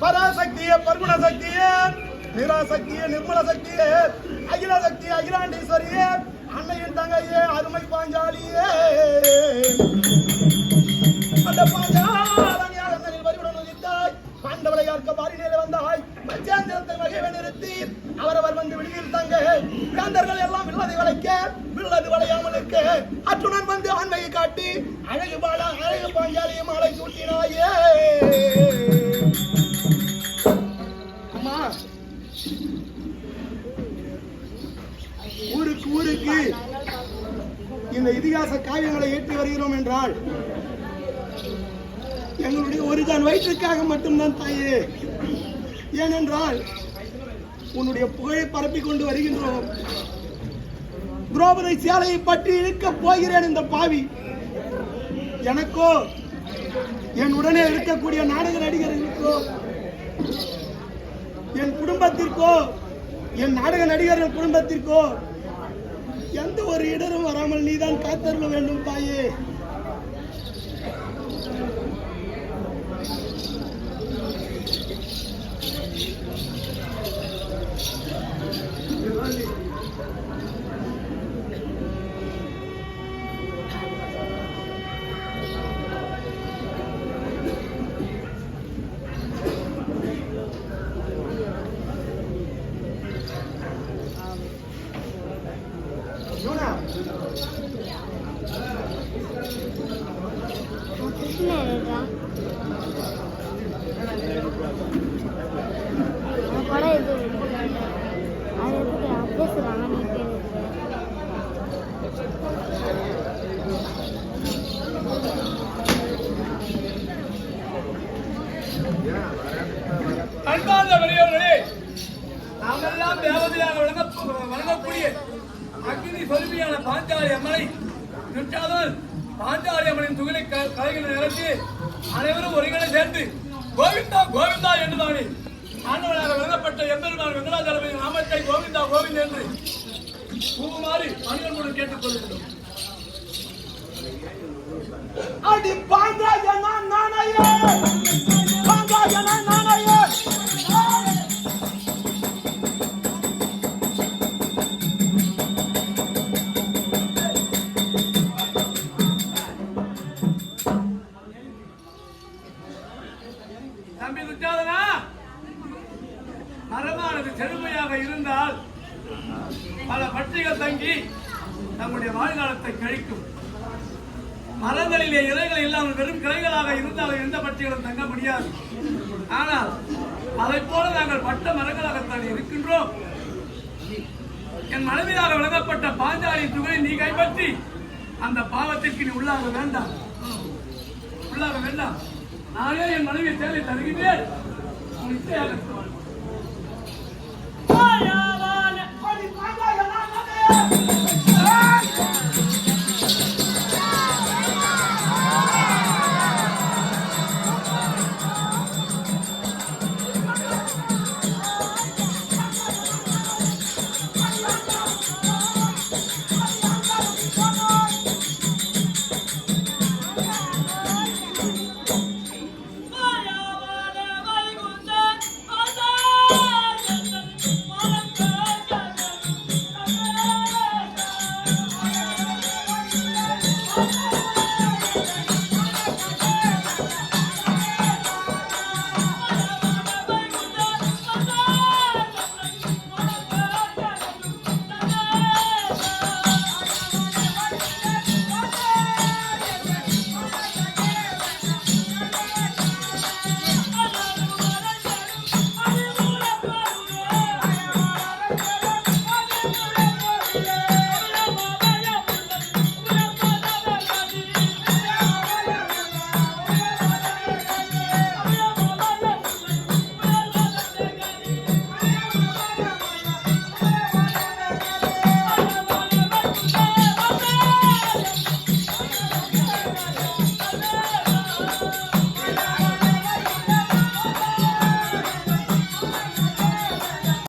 பராசக்தியே, பர்குண சக்தியே, நிராசக்தியே, நிர்மல சக்தியே, அகில சக்தி, அகிலாண்டீஸ்வரியே, அன்னையின் தங்கையே, அருமை பாஞ்சாலியே, அந்த பாஞ்சாலனில் வரிவுடன் உதித்தாய், பாண்டவரை யார்க்க பாரினேலே வந்தாய், பஞ்சாந்திரத்தை வகையை நிறுத்தி அவரவர் வந்து விடுதியில் தங்க, காந்தர்கள் எல்லாம் வில்லதை வளைக்க, வில்லது வளையாமல் இருக்க, அற்றுடன் வந்து ஆண்மையை காட்டி அழகு பாலா அழகு பாஞ்சாலியை மாலை சூட்டினாயே. ஊருக்கு ஊருக்கு இந்த இதிகாச காவியங்களை ஏற்றி வருகிறோம் என்றால் எங்களுடைய ஒரு தான் வயிற்றுக்காக மட்டும்தான் தாயே. ஏனென்றால் உன்னுடைய புகழை பரப்பிக் கொண்டு வருகின்றோம். திரௌபதி சேலையை பற்றி இழுக்க போகிறேன் இந்த பாவி. எனக்கோ என் உடனே இருக்கக்கூடிய நாடக நடிகர்களுக்கோ என் குடும்பத்திற்கோ என் நாடக நடிகர்கள் குடும்பத்திற்கோ எந்த ஒரு இடரும் வராமல் நீதான் காத்தருள வேண்டும் தாயே. அன்பார்ந்த பெரியவர்களே, நாமெல்லாம் தேவதையாக வழங்கக்கூடிய அக்னி சொருபியான பாஞ்சாலி அம்மனை நிற்காதல் பாஞ்சாலி அம்மனின் துகளை கலைகின்ற நேரத்தில் அனைவரும் ஒருங்கிணை சேர்ந்து கோவிந்தா கோவிந்தா என்றுதானே ஆண்டவனாக வழங்கப்பட்ட எம்பெருமான் வெங்கடாஜலபதியின் நாமத்தை கோவிந்தா கோவிந்த் என்று பூமாறி மனிதனுடன் கேட்டுக் கொள்கிறோம். அடி பாஞ்சாலி நானையே, பாஞ்சாலி நானையே, தம்பி துச்சாதனா, மரமானது செழுமையாக இருந்தால் பல பட்சிகள் தங்கி நம்முடைய வாழ்நாளத்தை கழிக்கும். மரங்களிலே இலைகள் இல்லாமல் வெறும் கிளைகளாக இருந்தாலும் எந்த பட்சிகளும் தங்க முடியாது. ஆனால் அதை போல நாங்கள் பட்ட மரங்களாகத்தான் இருக்கின்றோம். என் மனைவியாக வழங்கப்பட்ட பாஞ்சாலியின் துகளை நீ கைப்பற்றி அந்த பாவத்திற்கு நீ உள்ளாக வேண்டாம், உள்ளாக வேண்டாம். நானே என் மனைவியை தேவை தருகின்றேன். அடி பாஞ்சாலி நானையே.